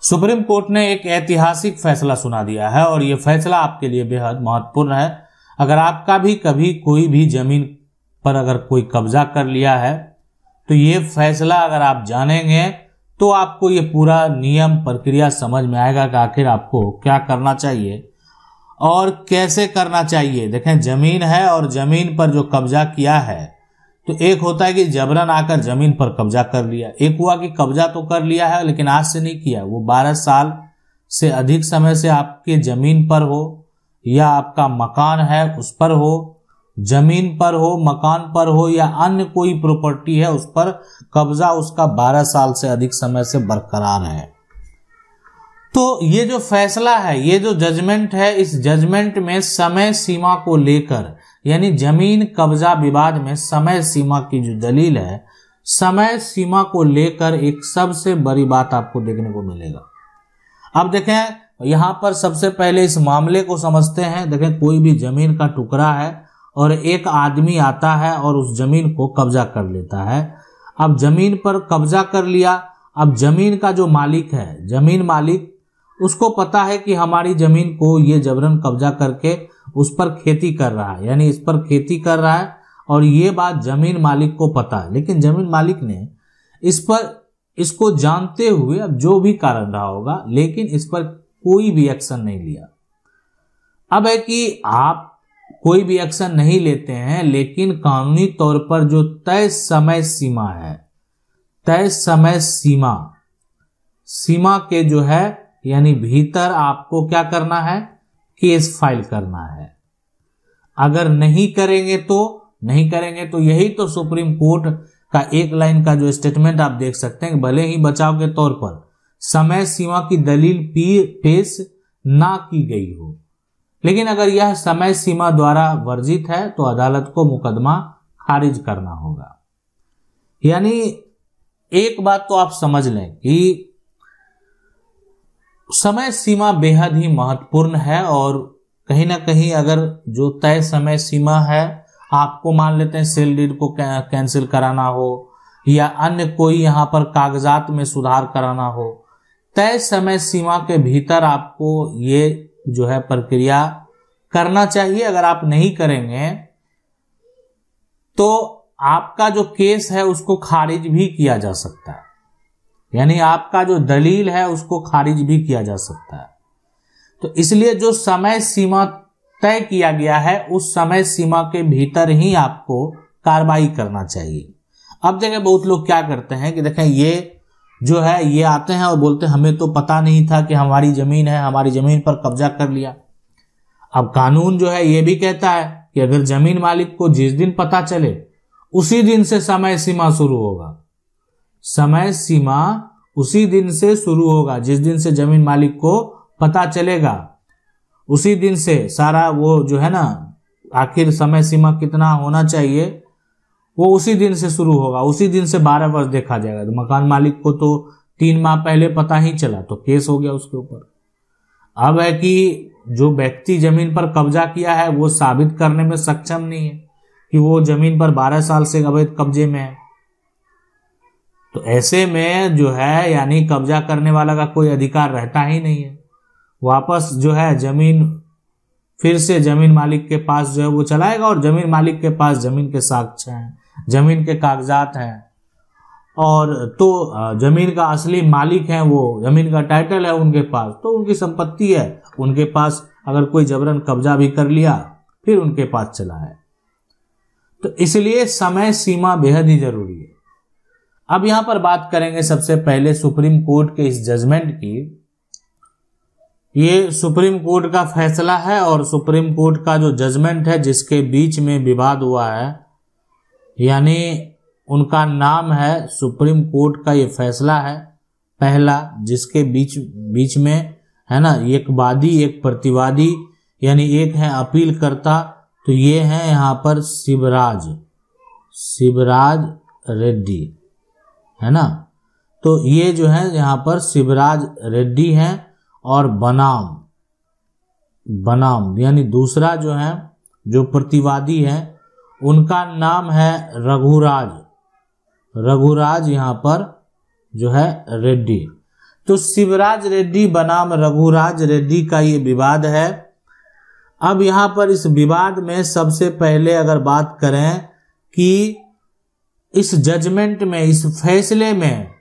Supreme court ने एक ऐतिहासिक फैसला सुना दिया है और ये फैसला आपके लिए बेहद महत्वपूर्ण है। अगर आपका भी कभी कोई भी जमीन पर अगर कोई कब्जा कर लिया है तो ये फैसला अगर आप जानेंगे तो आपको ये पूरा नियम प्रक्रिया समझ में आएगा कि आखिर आपको क्या करना चाहिए और कैसे करना चाहिए। देखें, जमीन है और जमीन पर जो कब्जा किया है तो एक होता है कि जबरन आकर जमीन पर कब्जा कर लिया, एक हुआ कि कब्जा तो कर लिया है लेकिन आज से नहीं किया, वो 12 साल से अधिक समय से आपके जमीन पर हो या आपका मकान है उस पर हो, जमीन पर हो, मकान पर हो या अन्य कोई प्रॉपर्टी है उस पर कब्जा उसका 12 साल से अधिक समय से बरकरार है। तो ये जो फैसला है, ये जो जजमेंट है, इस जजमेंट में समय सीमा को लेकर यानी जमीन कब्जा विवाद में समय सीमा की जो दलील है, समय सीमा को लेकर एक सबसे बड़ी बात आपको देखने को मिलेगा। अब देखें, यहां पर सबसे पहले इस मामले को समझते हैं। देखें, कोई भी जमीन का टुकड़ा है और एक आदमी आता है और उस जमीन को कब्जा कर लेता है। अब जमीन पर कब्जा कर लिया, अब जमीन का जो मालिक है, जमीन मालिक, उसको पता है कि हमारी जमीन को ये जबरन कब्जा करके उस पर खेती कर रहा है, यानी इस पर खेती कर रहा है और ये बात जमीन मालिक को पता है। लेकिन जमीन मालिक ने इसको जानते हुए, अब जो भी कारण रहा होगा, लेकिन इस पर कोई भी एक्शन नहीं लिया। अब है कि आप कोई भी एक्शन नहीं लेते हैं लेकिन कानूनी तौर पर जो तय समय सीमा है, तय समय सीमा के जो है यानी भीतर आपको क्या करना है, केस फाइल करना है। अगर नहीं करेंगे तो यही तो सुप्रीम कोर्ट का एक लाइन का जो स्टेटमेंट आप देख सकते हैं, भले ही बचाव के तौर पर समय सीमा की दलील पेश ना की गई हो, लेकिन अगर यह समय सीमा द्वारा वर्जित है तो अदालत को मुकदमा खारिज करना होगा। यानी एक बात तो आप समझ लें कि समय सीमा बेहद ही महत्वपूर्ण है और कहीं ना कहीं अगर जो तय समय सीमा है, आपको मान लेते हैं सेल डीड को कैंसिल कराना हो या अन्य कोई यहां पर कागजात में सुधार कराना हो, तय समय सीमा के भीतर आपको ये जो है प्रक्रिया करना चाहिए। अगर आप नहीं करेंगे तो आपका जो केस है उसको खारिज भी किया जा सकता है, यानी आपका जो दलील है उसको खारिज भी किया जा सकता है। तो इसलिए जो समय सीमा तय किया गया है उस समय सीमा के भीतर ही आपको कार्रवाई करना चाहिए। अब देखें, बहुत लोग क्या करते हैं कि देखें, ये जो है ये आते हैं और बोलते हैं हमें तो पता नहीं था कि हमारी जमीन है, हमारी जमीन पर कब्जा कर लिया। अब कानून जो है ये भी कहता है कि अगर जमीन मालिक को जिस दिन पता चले उसी दिन से समय सीमा शुरू होगा। समय सीमा उसी दिन से शुरू होगा, जिस दिन से जमीन मालिक को पता चलेगा उसी दिन से सारा वो जो है ना, आखिर समय सीमा कितना होना चाहिए वो उसी दिन से शुरू होगा। उसी दिन से 12 वर्ष देखा जाएगा। तो मकान मालिक को तो 3 माह पहले पता ही चला तो केस हो गया उसके ऊपर। अब है कि जो व्यक्ति जमीन पर कब्जा किया है वो साबित करने में सक्षम नहीं है कि वो जमीन पर 12 साल से अवैध कब्जे में है, तो ऐसे में जो है यानी कब्जा करने वाला का कोई अधिकार रहता ही नहीं है। वापस जो है जमीन फिर से जमीन मालिक के पास जो है वो चलाएगा और जमीन मालिक के पास जमीन के साक्ष्य हैं, जमीन के कागजात हैं और तो जमीन का असली मालिक है वो, जमीन का टाइटल है उनके पास, तो उनकी संपत्ति है उनके पास। अगर कोई जबरन कब्जा भी कर लिया फिर उनके पास चला है। तो इसलिए समय सीमा बेहद ही जरूरी है। अब यहां पर बात करेंगे सबसे पहले सुप्रीम कोर्ट के इस जजमेंट की। ये सुप्रीम कोर्ट का फैसला है और सुप्रीम कोर्ट का जो जजमेंट है जिसके बीच में विवाद हुआ है, यानी उनका नाम है सुप्रीम कोर्ट का ये फैसला है पहला, जिसके बीच में है ना एक वादी एक प्रतिवादी, यानी एक है अपील करता, तो ये है यहाँ पर शिवराज रेड्डी है ना। तो ये जो है यहाँ पर शिवराज रेड्डी हैं और बनाम यानी दूसरा जो है जो प्रतिवादी है उनका नाम है रघुराज यहाँ पर जो है रेड्डी। तो शिवराज रेड्डी बनाम रघुराज रेड्डी का ये विवाद है। अब यहां पर इस विवाद में सबसे पहले अगर बात करें कि इस जजमेंट में, इस फैसले में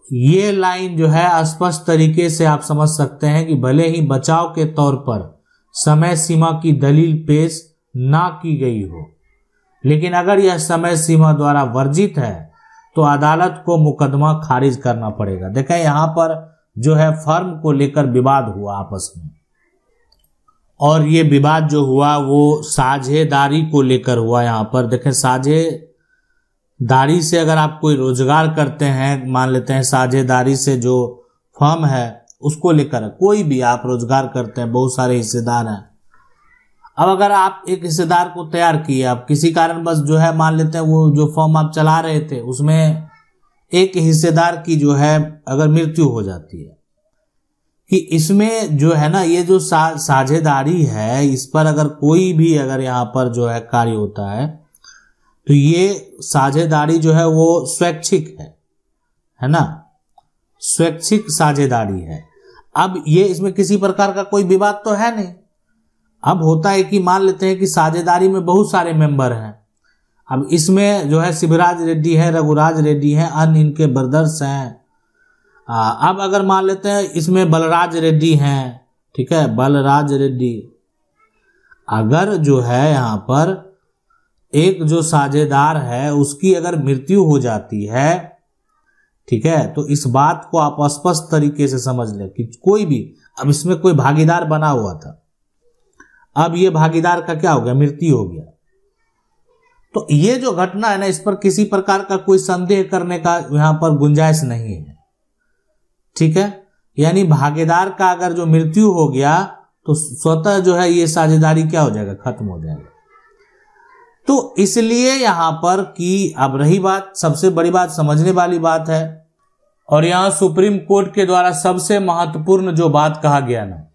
ये लाइन जो है स्पष्ट तरीके से आप समझ सकते हैं कि भले ही बचाव के तौर पर समय सीमा की दलील पेश ना की गई हो, लेकिन अगर यह समय सीमा द्वारा वर्जित है तो अदालत को मुकदमा खारिज करना पड़ेगा। देखें यहां पर जो है फर्म को लेकर विवाद हुआ आपस में, और ये विवाद जो हुआ वो साझेदारी को लेकर हुआ। यहां पर देखें साझेदारी से अगर आप कोई रोजगार करते हैं, मान लेते हैं साझेदारी से जो फर्म है उसको लेकर, कोई भी आप रोजगार करते हैं, बहुत सारे हिस्सेदार हैं। अब अगर आप एक हिस्सेदार को तैयार किए, आप किसी कारणवश जो है मान लेते हैं वो जो फर्म आप चला रहे थे उसमें एक हिस्सेदार की जो है अगर मृत्यु हो जाती है, कि इसमें जो है ना ये जो साझेदारी है, इस पर अगर कोई भी अगर यहाँ पर जो है कार्य होता है तो ये साझेदारी जो है वो स्वैच्छिक है ना, स्वैच्छिक साझेदारी है। अब ये इसमें किसी प्रकार का कोई विवाद तो है नहीं। अब होता है कि मान लेते हैं कि साझेदारी में बहुत सारे मेंबर हैं, अब इसमें जो है शिवराज रेड्डी है, रघुराज रेड्डी है, अन्य इनके ब्रदर्स हैं। अब अगर मान लेते हैं इसमें बलराज रेड्डी हैं, ठीक है, बलराज रेड्डी, अगर जो है यहाँ पर एक जो साझेदार है उसकी अगर मृत्यु हो जाती है, ठीक है, तो इस बात को आप स्पष्ट तरीके से समझ लें कि कोई भी, अब इसमें कोई भागीदार बना हुआ था, अब ये भागीदार का क्या हो गया, मृत्यु हो गया, तो ये जो घटना है ना इस पर किसी प्रकार का कोई संदेह करने का यहां पर गुंजाइश नहीं है, ठीक है। यानी भागीदार का अगर जो मृत्यु हो गया तो स्वतः जो है ये साझेदारी क्या हो जाएगा, खत्म हो जाएगा। तो इसलिए यहां पर कि अब रही बात, सबसे बड़ी बात समझने वाली बात है, और यहां सुप्रीम कोर्ट के द्वारा सबसे महत्वपूर्ण जो बात कहा गया ना,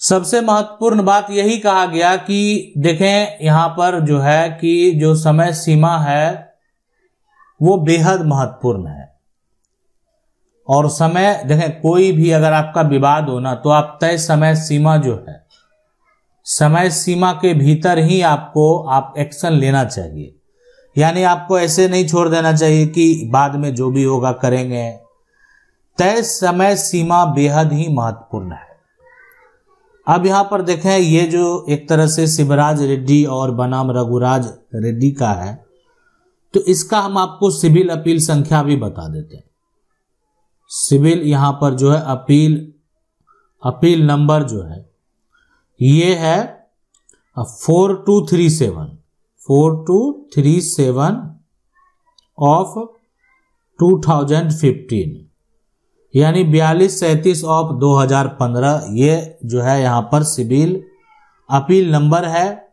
सबसे महत्वपूर्ण बात यही कहा गया कि देखें यहां पर जो है कि जो समय सीमा है वो बेहद महत्वपूर्ण है। और समय देखें, कोई भी अगर आपका विवाद हो ना तो आप तय समय सीमा जो है, समय सीमा के भीतर ही आप एक्शन लेना चाहिए। यानी आपको ऐसे नहीं छोड़ देना चाहिए कि बाद में जो भी होगा करेंगे। तय समय सीमा बेहद ही महत्वपूर्ण है। अब यहां पर देखें ये जो एक तरह से शिवराज रेड्डी और बनाम रघुराज रेड्डी का है, तो इसका हम आपको सिविल अपील संख्या भी बता देते हैं। सिविल यहां पर जो है अपील नंबर जो है ये है 4237 ऑफ 2015, यानी 4237 ऑफ 2015, ये जो है यहां पर सिविल अपील नंबर है।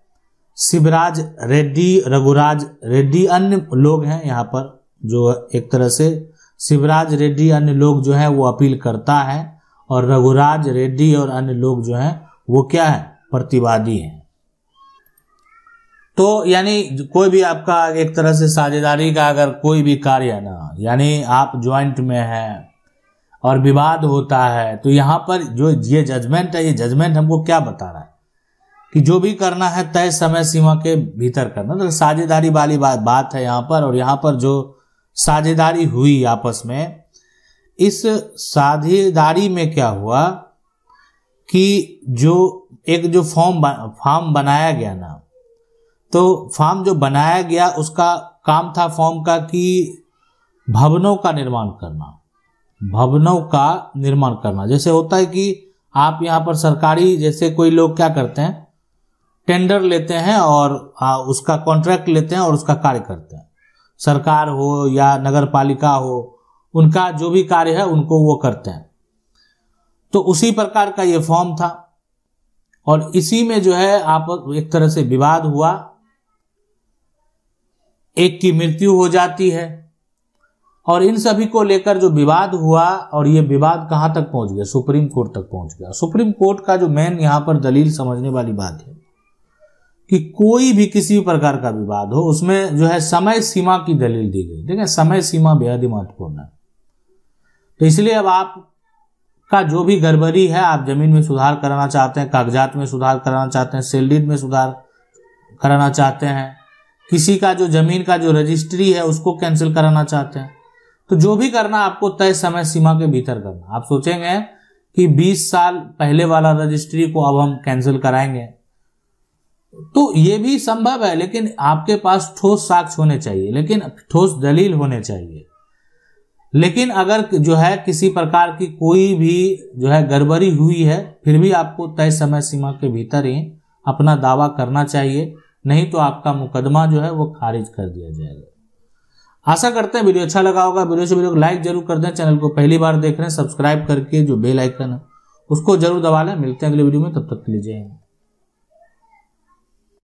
शिवराज रेड्डी, रघुराज रेड्डी, अन्य लोग हैं यहां पर जो एक तरह से शिवराज रेड्डी अन्य लोग जो हैं वो अपील करता है, और रघुराज रेड्डी और अन्य लोग जो हैं वो क्या है, प्रतिवादी हैं। तो यानी कोई भी आपका एक तरह से साझेदारी का अगर कोई भी कार्य है ना, यानी आप ज्वाइंट में हैं और विवाद होता है, तो यहाँ पर जो ये जजमेंट है, ये जजमेंट हमको क्या बता रहा है कि जो भी करना है तय समय सीमा के भीतर करना। तो साझेदारी वाली बात है यहाँ पर। और यहाँ पर जो साझेदारी हुई आपस में, इस साझेदारी में क्या हुआ कि जो एक जो फॉर्म बनाया गया ना, तो फॉर्म जो बनाया गया उसका काम था फॉर्म का कि भवनों का निर्माण करना। जैसे होता है कि आप यहाँ पर सरकारी, जैसे कोई लोग क्या करते हैं, टेंडर लेते हैं और उसका कॉन्ट्रैक्ट लेते हैं और उसका कार्य करते हैं। सरकार हो या नगर पालिका हो, उनका जो भी कार्य है उनको वो करते हैं। तो उसी प्रकार का ये फॉर्म था, और इसी में जो है आप एक तरह से विवाद हुआ, एक की मृत्यु हो जाती है, और इन सभी को लेकर जो विवाद हुआ, और ये विवाद कहां तक पहुंच गया, सुप्रीम कोर्ट तक पहुंच गया। सुप्रीम कोर्ट का जो मेन यहां पर दलील समझने वाली बात है कि कोई भी किसी भी प्रकार का विवाद हो उसमें जो है समय सीमा की दलील दी गई। ठीक है, समय सीमा बेहद ही महत्वपूर्ण है। तो इसलिए अब आप का जो भी गड़बड़ी है, आप जमीन में सुधार कराना चाहते हैं, कागजात में सुधार कराना चाहते हैं, सेल डीड में सुधार कराना चाहते हैं, किसी का जो जमीन का जो रजिस्ट्री है उसको कैंसिल कराना चाहते हैं, तो जो भी करना आपको तय समय सीमा के भीतर करना। आप सोचेंगे कि 20 साल पहले वाला रजिस्ट्री को अब हम कैंसिल कराएंगे, तो ये भी संभव है, लेकिन आपके पास ठोस साक्ष्य होने चाहिए, लेकिन ठोस दलील होने चाहिए। लेकिन अगर जो है किसी प्रकार की कोई भी जो है गड़बड़ी हुई है, फिर भी आपको तय समय सीमा के भीतर ही अपना दावा करना चाहिए, नहीं तो आपका मुकदमा जो है वो खारिज कर दिया जाएगा। आशा करते हैं वीडियो अच्छा लगा होगा। वीडियो को लाइक जरूर कर दें। चैनल को पहली बार देख रहे हैं, सब्सक्राइब करके जो बेल आइकन है उसको जरूर दबा लें। मिलते हैं अगले वीडियो में, तब तक के लिए जय हिंद।